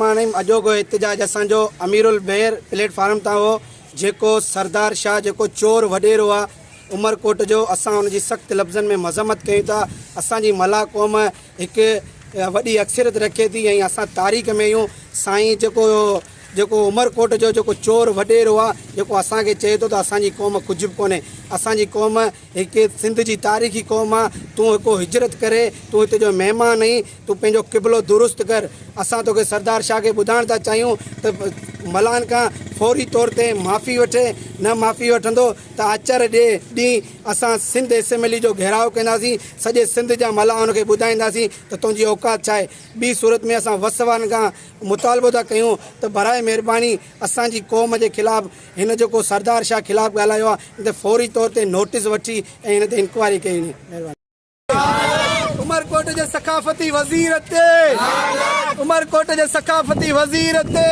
महिमान आहियूं। अॼोको एहतिजाज असांजो अमीरुल बेर प्लेटफार्म तां हो, जेको सरदार शाह जेको चोर वॾेरो आहे उमरकोट जो, असां हुनजी सख़्तु लफ़्ज़नि में मज़म्मत कयूं था। असांजी मला क़ौम हिकु वॾी अक्सरियत रखे थी ऐं असां तारीख़ में आहियूं। साईं जेको उमरकोट जो जेको चोर वॾेरो आहे, जेको असांखे चए थो त असांजी क़ौम कुझु बि कोन्हे। असांजी क़ौम हिकु सिंध जी तारीख़ी क़ौम आहे। तूं हिकु हिजरत करे, तूं हिते जो महिमान आहीं, तूं पंहिंजो क़िबलो दुरुस्त कर। असां तोखे सरदार शाह खे ॿुधाइण था चाहियूं त मलान खां फौरी तौर ते माफ़ी वठे। न माफ़ी वठंदो त अचर ॾींहुं असां सिंध एसेंबली जो घेराव कंदासीं। सॼे सिंध जा मला हुनखे ॿुधाईंदासीं त तुंहिंजी औकात छा आहे। ॿी सूरत में असां वसवान खां मुतालबो था कयूं त बराए महिरबानी असांजी क़ौम जे ख़िलाफ़ु हिन जेको सरदार शाह ख़िलाफ़ु ॻाल्हायो आहे, हिन ते फौरी तौर ते नोटिस वठी ऐं हिन ते इंक्वायरी कई वञे। महिरबानी। उमरकोट जे सक़ाफ़ती वज़ीर ते, उमरकोट जे सक़ाफ़ती वज़ीर ते।